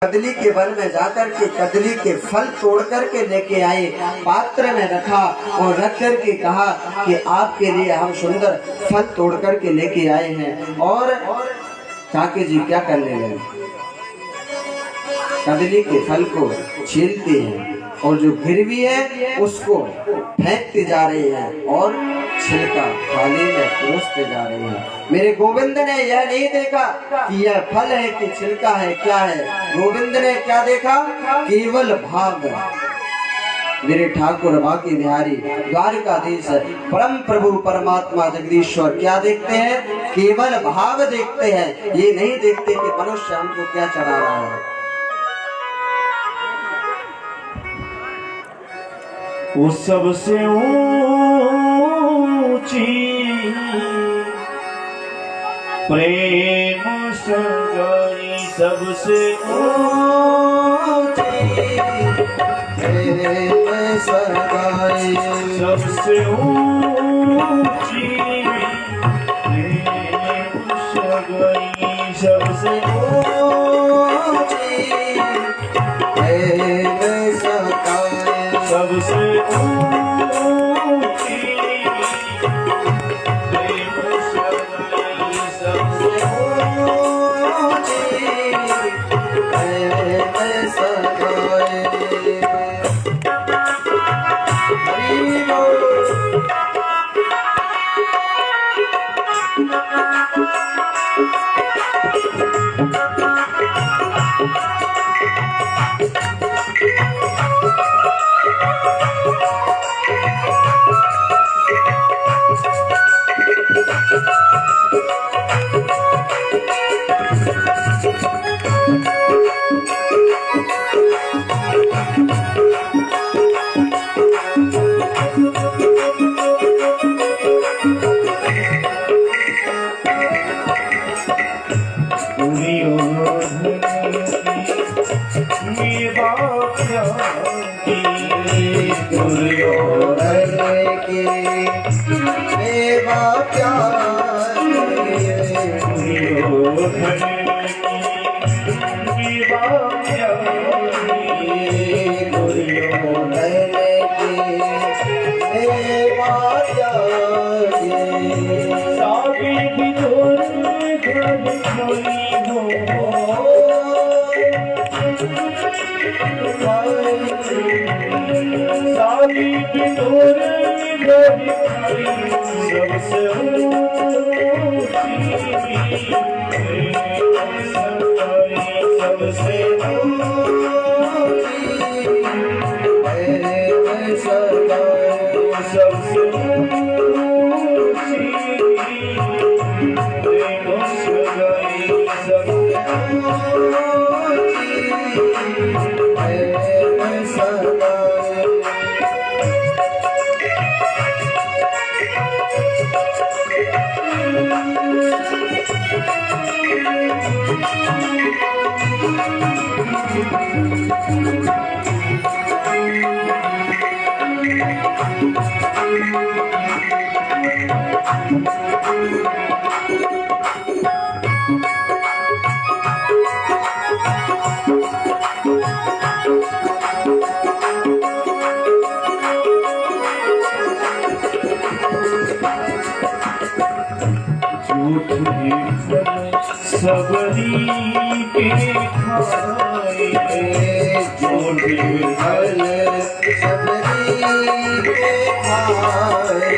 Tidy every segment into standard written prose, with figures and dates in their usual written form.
कदली के वन में जाकर के कदली के फल तोड़ करके लेके आए, पात्र में रखा और रख करके कहा कि आपके लिए हम सुंदर फल तोड़ करके लेके आए हैं। और काके जी क्या करने लगे, कदली के फल को छीलते हैं और जो गिरवी है उसको फेंकते जा रहे हैं और छिलका थाली में परोसते जा रहे हैं। मेरे गोविंद ने यह नहीं देखा कि यह फल है कि छिलका है, क्या है। गोविंद ने क्या देखा, केवल भाग। मेरे ठाकुर बाकी बिहारी द्वारकाधीश परम प्रभु परमात्मा जगदीश्वर क्या देखते हैं, केवल भाग देखते हैं। ये नहीं देखते कि मनुष्य हमको क्या चढ़ा रहा है। वो सबसे ऊंची प्रेम सगाई, सबसे ऊंची प्रेम सगाई, सबसे ऊंची प्रेम सगाई, सबसे ऊंची प्रेम सगाई, सबसे ऊंची प्रेम सगाई, सबसे ऊंची प्रेम सगाई। हरि बोल। सबरी के खाए, झूठे फल सबरी के खाए,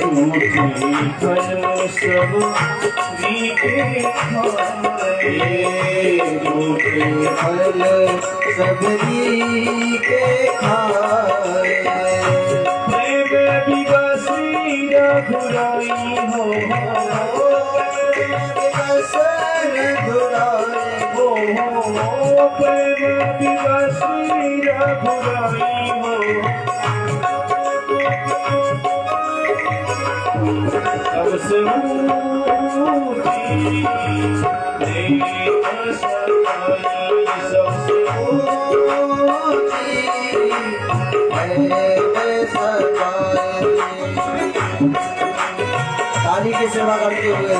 झूठे फल सबरी के खाए, झूठे फल सबरी के खाए। प्रेम विवसी रघुराई हो, प्रेम विवसी रघुराई हो, सबसे ऊंची प्रेम सगाई, सबसे ऊंची प्रेम सगाई। ताली की सेवा करते हुए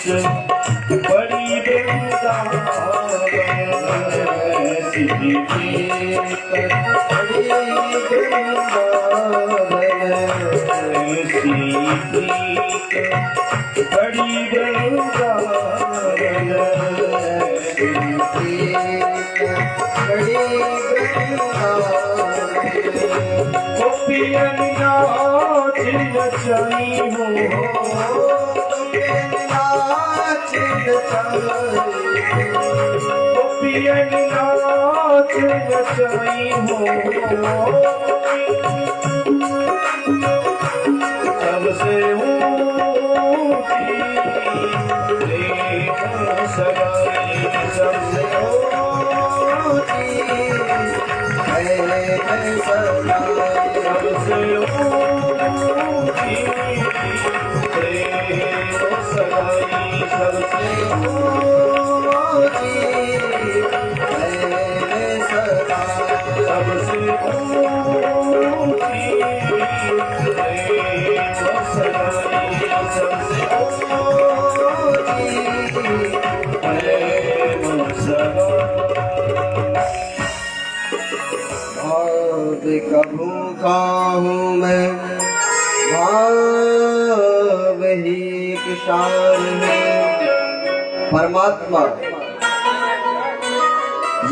बड़ी वृंदावन सिद्धि बड़ी गोपियन नाच नचाई हो गोपियन नाच नचाई हो सबसे ऊंची प्रेम सगाई सबसे ऊंची सबसे ऊंची प्रेम सगाई सबसे ऊंची सबसे ऊंची प्रेम सगाई सबसे ऊंची प्रेम सगाई। भाव कभू काहूँ मैं भाव ही किशान है। परमात्मा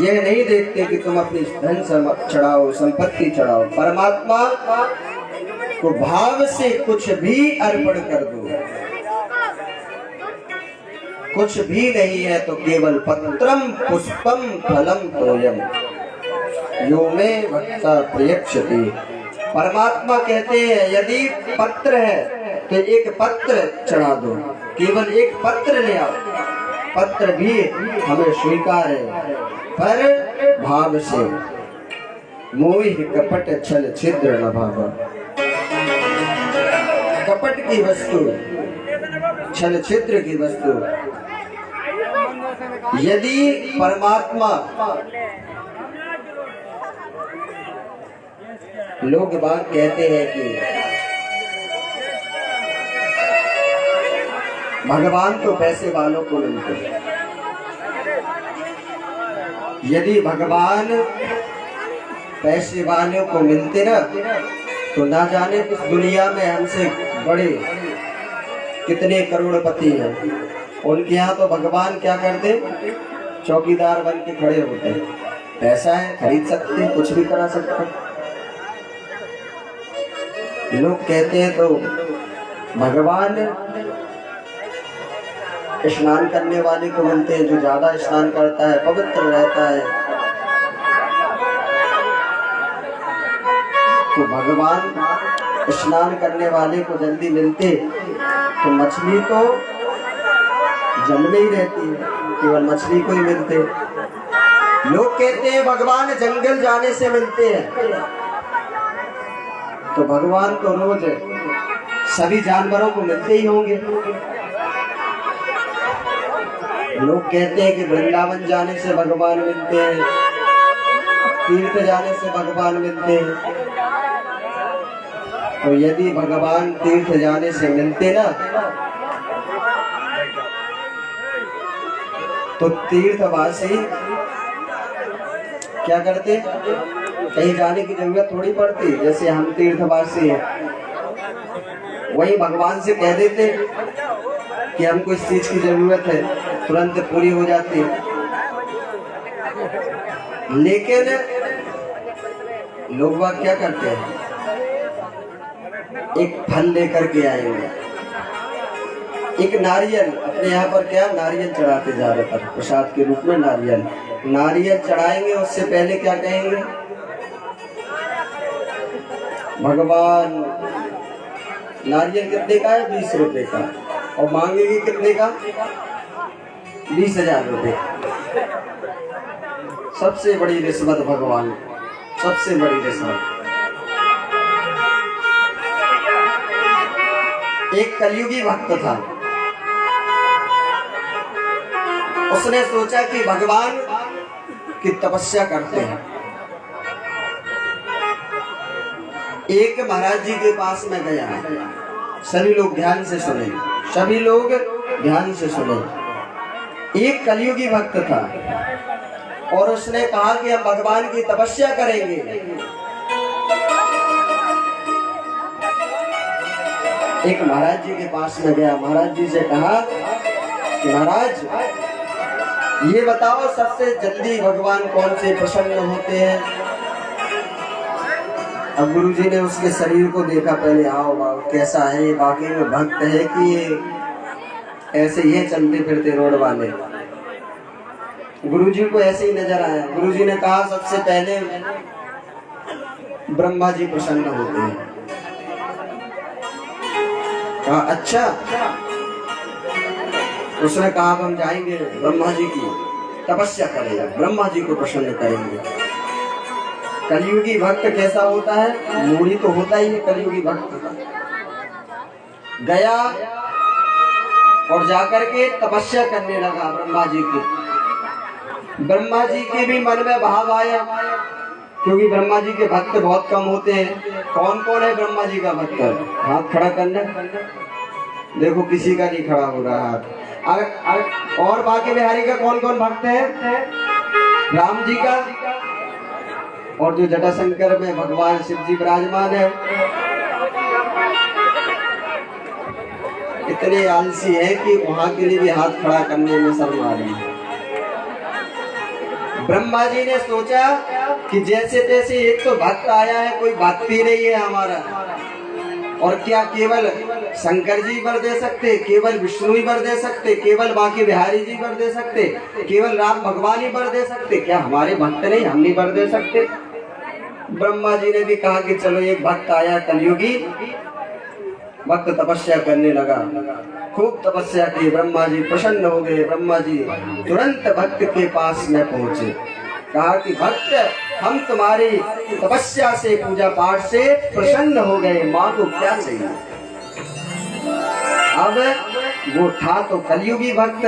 ये नहीं देखते कि तुम अपनी धन चढ़ाओ, संपत्ति चढ़ाओ। परमात्मा को भाव से कुछ भी अर्पण कर दो। कुछ भी नहीं है तो केवल पत्रम पुष्पम फलम तोयम यो में भक्ता प्रयक्षति। परमात्मा कहते हैं यदि पत्र है तो एक पत्र चढ़ा दो, केवल एक पत्र ले आओ। पत्र भी हमें स्वीकार है पर भाव से। मोह कपट छल छिद्र न भावा। कपट की वस्तु, छल छिद्र की वस्तु यदि परमात्मा, लोग बात कहते हैं कि भगवान तो पैसे वालों को मिलते हैं। यदि भगवान पैसे वालों को मिलते ना तो ना जाने इस दुनिया में हमसे बड़े कितने करोड़पति हैं। उनके यहाँ तो भगवान क्या करते, चौकीदार बन के खड़े होते। पैसा है, खरीद सकते, कुछ भी करा सकते। लोग कहते हैं तो भगवान स्नान करने वाले को मिलते हैं, जो ज्यादा स्नान करता है, पवित्र रहता है। तो भगवान स्नान करने वाले को जल्दी मिलते तो मछली तो जल में ही रहती है, केवल मछली को ही मिलते। लोग कहते हैं भगवान जंगल जाने से मिलते हैं, तो भगवान तो रोज सभी जानवरों को मिलते ही होंगे। लोग कहते हैं कि वृंदावन जाने से भगवान मिलते हैं, तीर्थ जाने से भगवान मिलते हैं। तो यदि भगवान तीर्थ जाने से मिलते ना तो तीर्थवासी क्या करते, कहीं जाने की जरूरत थोड़ी पड़ती। जैसे हम तीर्थवासी हैं, वही भगवान से कह देते कि हमको इस चीज की जरूरत है, तुरंत पूरी हो जाती है। लेकिन लोग बात क्या करते हैं, एक फल लेकर के आएंगे, एक नारियल। अपने यहाँ पर क्या नारियल चढ़ाते, ज्यादातर प्रसाद के रूप में नारियल चढ़ाएंगे। उससे पहले क्या कहेंगे, भगवान नारियल कितने का है, 20 रुपए का, और मांगेंगे कितने का, 20,000 रुपए। सबसे बड़ी रिश्वत भगवान, सबसे बड़ी रिश्वत। एक कलयुगी भक्त था, उसने सोचा कि भगवान की तपस्या करते हैं। एक महाराज जी के पास में गया, सभी लोग ध्यान से सुने, सभी लोग ध्यान से सुने। एक कलयुगी भक्त था और उसने कहा कि हम भगवान की तपस्या करेंगे। एक महाराज जी के पास में गया, महाराज जी से कहा कि महाराज ये बताओ सबसे जल्दी भगवान कौन से प्रसन्न होते हैं। अब गुरुजी ने उसके शरीर को देखा, पहले आओ कैसा है ये, बाकी में भक्त है कि ये ऐसे ही चलते फिरते रोड वाले। गुरुजी को ऐसे ही नजर आया। गुरुजी ने कहा सबसे पहले ब्रह्मा जी प्रसन्न होते हैं। कहा अच्छा। उसने कहा हम जाएंगे ब्रह्मा जी की तपस्या करेंगे, ब्रह्मा जी को प्रसन्न करेंगे। कलयुगी भक्त कैसा होता है? मूढ़ी तो होता ही है कलयुगी भक्त। गया और जाकर के तपस्या करने लगा ब्रह्मा जी की। ब्रह्मा जी के भी मन में भाव आया, क्योंकि ब्रह्मा जी के भक्त बहुत कम होते हैं। कौन कौन है ब्रह्मा जी का भक्त? हाथ खड़ा करना। देखो किसी का नहीं खड़ा हो रहा हाथ। और बाकी बिहारी का कौन कौन भक्त है? राम जी का, और जो जटाशंकर में भगवान शिव जी विराजमान है। इतने आलसी है कि वहां के लिए भी हाथ खड़ा करने में शर्म आ रही है। ब्रह्मा जी ने सोचा कि जैसे तैसे एक तो भक्त आया है, कोई भक्ति नहीं है हमारा, और क्या केवल शंकर जी वर दे सकते, केवल विष्णु ही वर दे सकते, केवल बाकी बिहारी जी वर दे सकते, केवल राम भगवान ही वर दे सकते, क्या हमारे भक्त नहीं, हम नहीं वर दे सकते? ब्रह्मा जी ने भी कहा कि चलो एक भक्त आया कलयुगी। भक्त तपस्या करने लगा, खूब तपस्या की। ब्रह्मा जी प्रसन्न हो गए। ब्रह्मा जी तुरंत भक्त के पास में पहुंचे, कहा कि भक्त हम तुम्हारी तपस्या से, पूजा पाठ से प्रसन्न हो गए, माँ को क्या चाहिए? अब वो था तो कलयुगी भक्त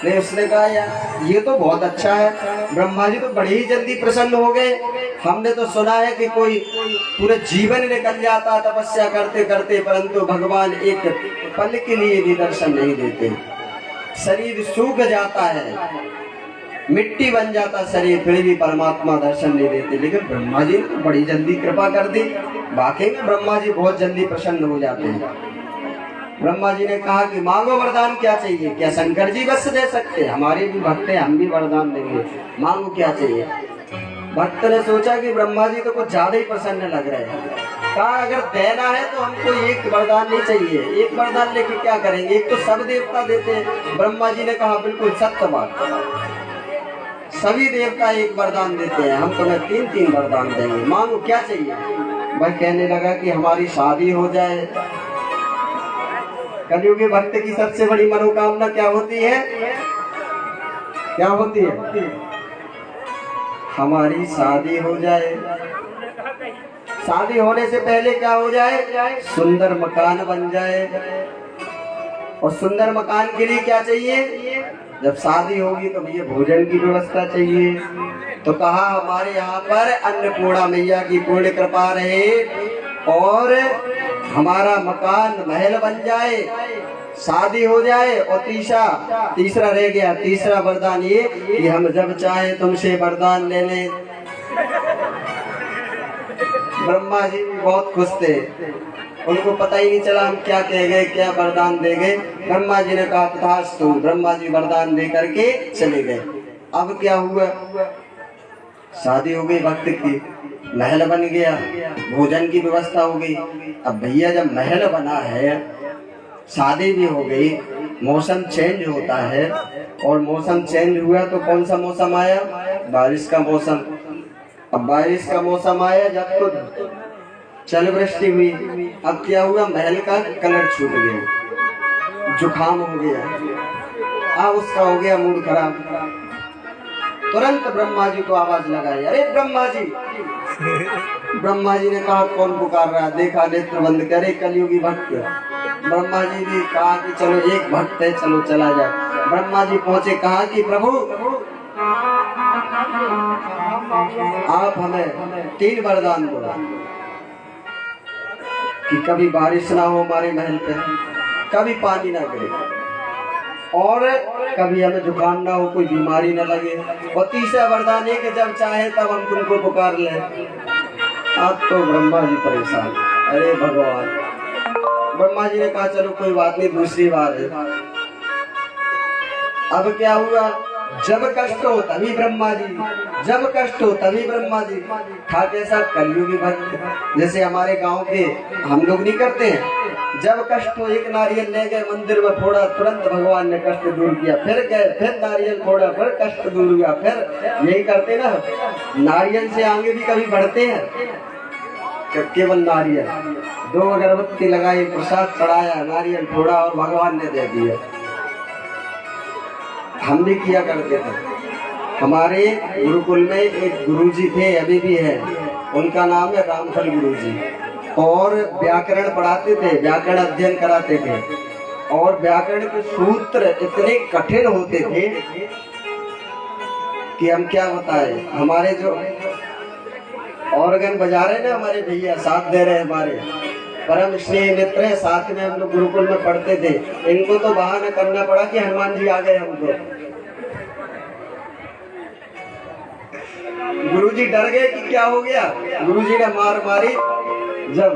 ने उसने कहा यार ये तो बहुत अच्छा है, ब्रह्मा जी तो बड़ी ही जल्दी प्रसन्न हो गए। हमने तो सुना है कि कोई पूरे जीवन निकल जाता तपस्या करते करते, परंतु भगवान एक पल के लिए भी दर्शन नहीं देते। शरीर सूख जाता है, मिट्टी बन जाता शरीर, फिर भी परमात्मा दर्शन नहीं देते। लेकिन ब्रह्मा जी ने बड़ी जल्दी कृपा कर दी। वाकई में ब्रह्मा जी बहुत जल्दी प्रसन्न हो जाते हैं। ब्रह्मा जी ने कहा कि मांगो वरदान, क्या चाहिए? क्या शंकर जी बस दे सकते? हमारे भी भक्त हैं, हम भी वरदान देंगे, मांगो क्या चाहिए? भक्त ने सोचा कि ब्रह्मा जी तो कुछ ज्यादा ही प्रसन्न लग रहे हैं। कहा अगर देना है तो हमको एक वरदान नहीं चाहिए, एक वरदान लेके क्या करेंगे, एक तो सब देवता देते हैं। ब्रह्मा जी ने कहा बिल्कुल सत्य बात, सभी देवता एक वरदान देते हैं, हम तुम्हें 3-3 वरदान देंगे, मांगो क्या चाहिए? वह कहने लगा कि हमारी शादी हो जाए। कलयुगी भक्त की सबसे बड़ी मनोकामना क्या होती है? क्या होती है? हमारी शादी हो जाए। शादी होने से पहले क्या हो जाए? सुंदर मकान बन जाए। और सुंदर मकान के लिए क्या चाहिए? जब शादी होगी तो भैया भोजन की व्यवस्था चाहिए। तो कहा हमारे यहाँ पर अन्नपूर्णा मैया की पूर्ण कृपा रहे और हमारा मकान महल बन जाए, शादी हो जाए। और तीसरा रह गया, तीसरा वरदान ये कि हम जब चाहे तुमसे वरदान ले लें। ब्रह्मा जी बहुत खुश थे, उनको पता ही नहीं चला हम क्या कह गए, क्या वरदान दे गए। ब्रह्मा जी ने कहा तथास्तु। ब्रह्मा जी वरदान दे करके चले गए। अब क्या हुआ? शादी हो गई भक्त की, महल बन गया, भोजन की व्यवस्था हो गई। अब भैया जब महल बना है, शादी भी हो गई, मौसम चेंज होता है, और मौसम चेंज हुआ तो कौन सा मौसम आया? बारिश का मौसम। अब बारिश का मौसम आया जब तो जल वृष्टि हुई। अब क्या हुआ? महल का कलर छूट गया, जुकाम हो गया, उसका हो गया मूड खराब। तुरंत ब्रह्मा जी को आवाज लगाई, अरे ब्रह्मा जी। ब्रह्मा जी ने कहा कौन पुकार रहा? देखा, नेत्र बंद करे, कलयुगी भक्त। ब्रह्मा जी ने कहा कि चलो एक भक्त है, चलो चला जाए। ब्रह्मा जी पहुंचे, कहा कि प्रभु आप हमें 3 वरदान दो कि कभी बारिश ना हो हमारे महल पे, कभी पानी ना गिरे और कभी हमें जुकाम ना हो, कोई बीमारी ना लगे। और तीसरा वरदान है कि जब चाहे तब हम तुमको पुकार लें। अब तो ब्रह्मा जी परेशान, अरे भगवान। ब्रह्मा जी ने कहा चलो कोई बात नहीं, दूसरी बार है। अब क्या हुआ, जब कष्ट हो तभी ब्रह्मा जी, जब कष्ट हो तभी ब्रह्मा जी। था कैसा कलयुगी भक्त, जैसे हमारे गांव के हम लोग नहीं करते हैं, जब कष्ट हो एक नारियल ले गए मंदिर में फोड़ा, तुरंत भगवान ने कष्ट दूर किया। फिर गए, फिर नारियल फोड़ा, फिर कष्ट दूर हुआ। फिर यही करते ना, नारियल से आगे भी कभी बढ़ते हैं, केवल नारियल, 2 अगरबत्ती लगाई, प्रसाद चढ़ाया, नारियल फोड़ा और भगवान ने दे दिया। हम भी किया करते थे। हमारे गुरुकुल में एक गुरुजी थे, अभी भी है, उनका नाम है रामफल गुरुजी, और व्याकरण पढ़ाते थे, व्याकरण अध्ययन कराते थे। और व्याकरण के सूत्र इतने कठिन होते थे कि हम क्या बताएं। हमारे जो ऑर्गन बजा रहे ना हमारे भैया, साथ दे रहे हमारे परम स्नेह मित्र है, साथ में हम लोग गुरुकुल में पढ़ते थे। इनको तो बहाना करना पड़ा कि हनुमान जी आ गए हमको। गुरुजी डर गए कि क्या हो गया, गुरुजी ने मार मारी जब,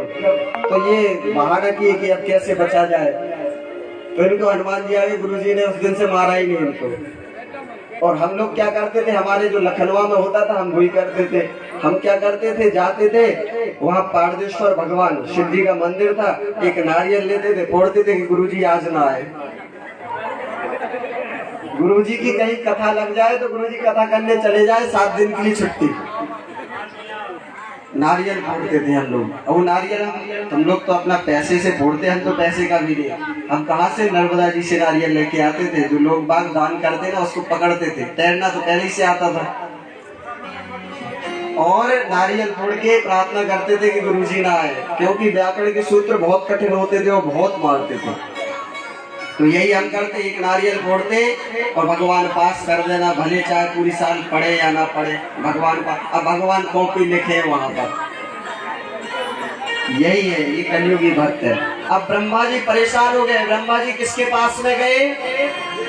तो ये बहाना किए कि अब कैसे बचा जाए। तो इनको हनुमान जी आ गए, गुरुजी ने उस दिन से मारा ही नहीं इनको। और हम लोग क्या करते थे, हमारे जो लखनऊ में होता था हम वही करते थे। हम क्या करते थे, जाते थे वहाँ पारदेश्वर भगवान शिव जी का मंदिर था, एक नारियल लेते थे, फोड़ते थे कि गुरुजी आज ना आए। गुरुजी की कहीं कथा लग जाए तो गुरुजी कथा करने चले जाए, 7 दिन के लिए छुट्टी। नारियल फोड़ते थे हम लोग, और वो नारियल हम लोग तो अपना पैसे से फोड़ते, हम तो पैसे का भी नहीं, हम कहाँ से नर्मदा जी से नारियल लेके आते थे। जो लोग बाग दान करते ना उसको पकड़ते थे, तैरना तो पहले ही से आता था, और नारियल फोड़ के प्रार्थना करते थे कि गुरुजी ना आए, क्योंकि व्याकरण के सूत्र बहुत कठिन होते थे और बहुत मारते थे। तो यही हम करते, एक नारियल फोड़ते और भगवान पास कर देना, भले चाहे पूरी साल पढ़े या ना पढ़े, भगवान पास। अब भगवान कॉपी लिखे वहां पर, यही है, ये कलयुगी भक्त है। अब ब्रह्मा जी परेशान हो गए। ब्रह्मा जी किसके पास में गए,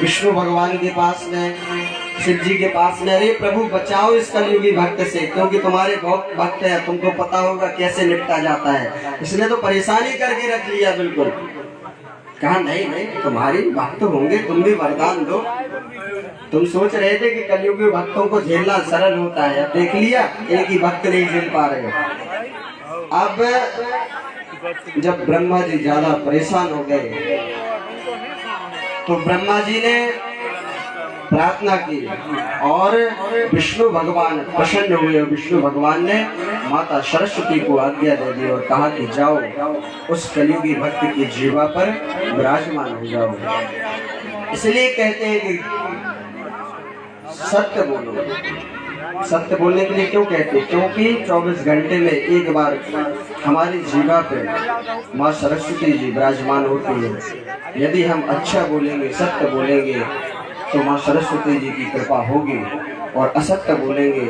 विष्णु भगवान के पास में, शिव जी के पास में। अरे प्रभु बचाओ इस कलयुगी भक्त से, क्योंकि तुम्हारे बहुत भक्त है, तुमको पता होगा कैसे निपटा जाता है। इसने तो परेशानी करके रख लिया बिल्कुल। कहा नहीं नहीं, तुम्हारी भक्त होंगे, तुम भी वरदान दो। तुम सोच रहे थे कि कलयुगी भक्तों को झेलना सरल होता है, अब देख लिया एक ही भक्त नहीं झेल पा रहे हो। अब जब ब्रह्मा जी ज्यादा परेशान हो गए तो ब्रह्मा जी ने प्रार्थना की और विष्णु भगवान प्रसन्न हुए। विष्णु भगवान ने माता सरस्वती को आज्ञा दे दी और कहा कि जाओ उस कलयुगी भक्त की जीवा पर विराजमान हो जाओ। इसलिए कहते हैं कि सत्य बोलो। सत्य बोलने के लिए क्यों कहते हैं, क्योंकि 24 घंटे में एक बार हमारी जीवा पे माँ सरस्वती जी विराजमान होती है। यदि हम अच्छा बोलेंगे, सत्य बोलेंगे तो माँ सरस्वती जी की कृपा होगी, और असत्य बोलेंगे,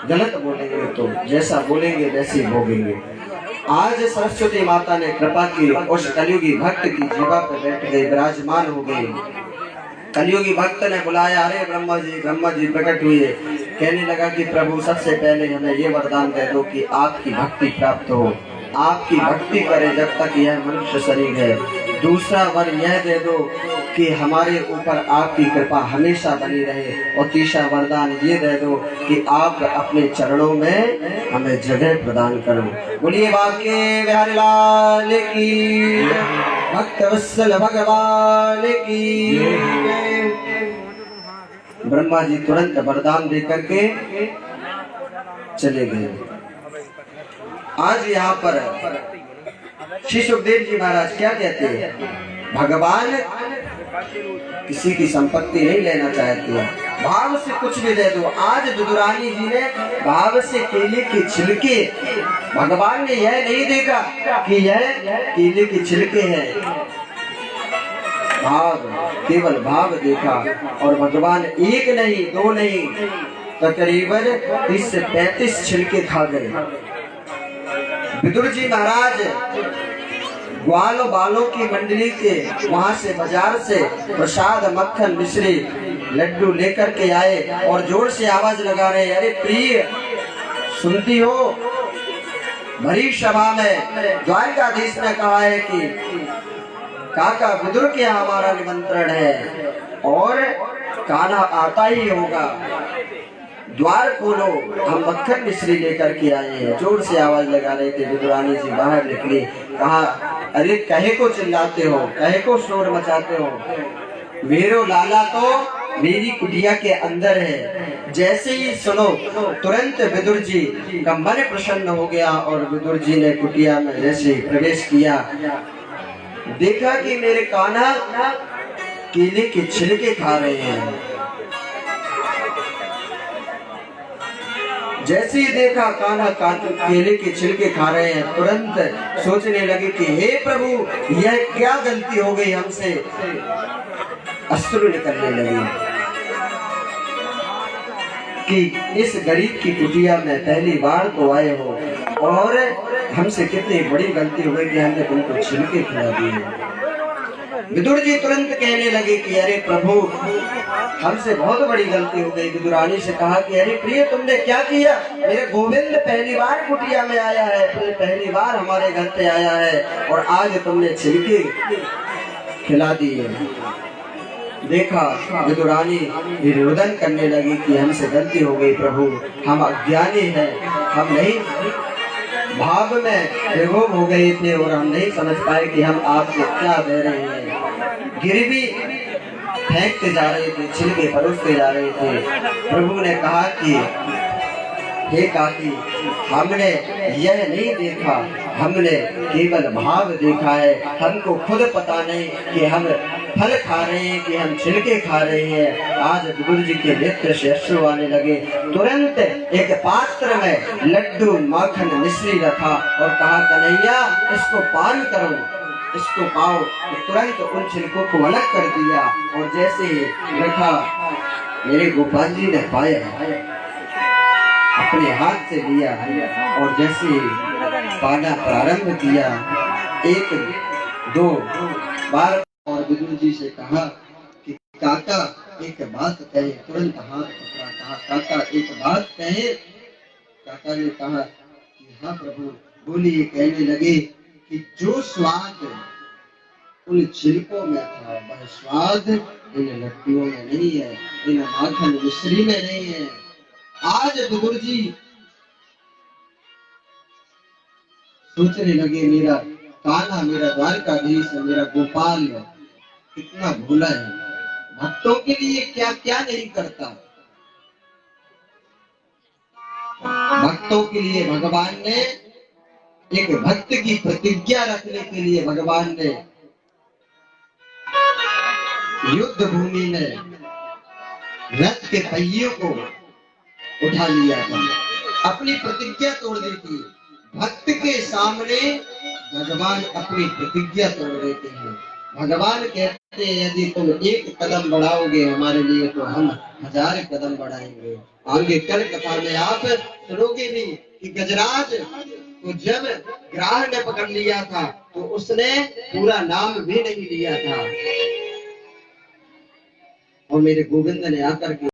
गलत बोलेंगे तो जैसा बोलेंगे वैसे ही भोगेंगे। आज सरस्वती माता ने कृपा की, उस कलयुगी भक्त की जीवा पर बैठ गई, विराजमान हो गई। कलयुगी भक्त ने बुलाया, अरे ब्रह्मा जी प्रकट हुए। कहने लगा कि प्रभु सबसे पहले हमें ये वरदान दे दो कि आपकी भक्ति प्राप्त हो, आपकी भक्ति करें जब तक यह मनुष्य शरीर है। दूसरा वर यह दे दो कि हमारे ऊपर आपकी कृपा हमेशा बनी रहे, और तीसरा वरदान ये दे दो कि आप अपने चरणों में हमें जगह प्रदान करो। बोलिए बांके बिहारी लाल की, भक्त वत्सल भगवान की। ब्रह्मा जी तुरंत वरदान दे करके चले गए। आज यहाँ पर श्री सुखदेव जी महाराज क्या कहते हैं, भगवान किसी की संपत्ति नहीं लेना चाहते हैं, भाव से कुछ भी दे दो। आज दुदुरानी जी ने भाव से केले के छिलके, भगवान ने यह नहीं देखा कि यह केले के छिलके हैं, भाव, केवल भाव देखा। और भगवान एक नहीं, 2 नहीं, तकरीबन 30 से 35 छिलके खा गए। विदुर जी महाराज ग्वालों बालों की मंडली के वहां से बाजार से प्रसाद मक्खन मिश्री लड्डू लेकर के आए और जोर से आवाज लगा रहे, अरे प्रिय सुनती हो? भरी सभा में द्वारकाधीश ने कहा है कि काका विदुर के यहाँ हमारा निमंत्रण है और कान्हा आता ही होगा, द्वार खोलो, हम मक्खन मिश्री लेकर के आए हैं। जोर से आवाज लगा रहे थे। विदुरानी जी बाहर निकली, कहा, अरे कहे को चिल्लाते हो, कहे को शोर मचाते हो? मेरो लाला तो मेरी कुटिया के अंदर है। जैसे ही सुनो तुरंत विदुर जी का मन प्रसन्न हो गया और विदुर जी ने कुटिया में जैसे प्रवेश किया, देखा कि मेरे कान्हा केले के छिलके खा रहे हैं। जैसे ही देखा कान्हा केले के छिलके खा रहे हैं, तुरंत सोचने लगे कि हे प्रभु, यह क्या गलती हो गई हमसे। अश्रु निकलने लगे कि इस गरीब की कुटिया में पहली बार तो आए हो और हमसे कितनी बड़ी गलती हो गई कि हमने तुमको छिलके खिला दिए। विदुर जी तुरंत कहने लगे कि अरे प्रभु, हमसे बहुत बड़ी गलती हो गई। विदुरानी से कहा कि अरे प्रिय, तुमने क्या किया? मेरे गोविंद पहली बार कुटिया में आया है, पहली बार हमारे घर पे आया है और आज तुमने छिलके खिला दिए। देखा विदुरानी रुदन करने लगी कि हमसे गलती हो गई प्रभु, हम अज्ञानी हैं, हम नहीं भाव में विभोर हो गए थे और हम नहीं समझ पाए कि हम आपको क्या दे रहे हैं। गिरवी फेंकते जा रहे थे, छिलके परोसते जा रहे थे। प्रभु ने कहा कि हे काकी, हमने यह नहीं देखा, हमने केवल भाव देखा है। हमको खुद पता नहीं कि हम फल खा रहे हैं कि हम छिलके खा रहे हैं। आज विदुर जी के नेत्र से अश्रु आने लगे। तुरंत एक पात्र में लड्डू माखन मिश्री रखा और कहा, कन्हैया इसको पान करो, इसको पाओ। तो तुरंत उन छिलकों को अलग कर दिया और जैसे ही रखा, मेरे गोपाल जी ने पाया, अपने हाथ से लिया और जैसे पाना प्रारंभ किया, एक दो बार, और विदुर जी से कहा कि काका एक बात कहे। तुरंत हाथ पकड़ा, कहा काका एक बात कहे। काका ने कहा कि हाँ प्रभु बोलिए। कहने लगे कि जो स्वाद उन छिलकों में था वह स्वाद इन लड्डुओं में नहीं है, इन माखन मिश्री में नहीं है। आज विदुर जी सोचने लगे, मेरा कान्हा, मेरा द्वारकाधीश, मेरा गोपाल कितना भोला है, भक्तों के लिए क्या क्या नहीं करता। भक्तों के लिए भगवान ने एक भक्त की प्रतिज्ञा रखने के लिए भगवान ने युद्ध भूमि में रथ के पहियों को उठा लिया था, अपनी प्रतिज्ञा तोड़ दी थी। भक्त के सामने भगवान अपनी प्रतिज्ञा तोड़ देते हैं। भगवान कहते हैं यदि तुम एक कदम बढ़ाओगे हमारे लिए तो हम 1000 कदम बढ़ाएंगे। आगे कल कथा में आप सुनोगे भी कि गजराज को जब ग्राह ने पकड़ लिया था तो उसने पूरा नाम भी नहीं लिया था और मेरे गोविंद ने आकर के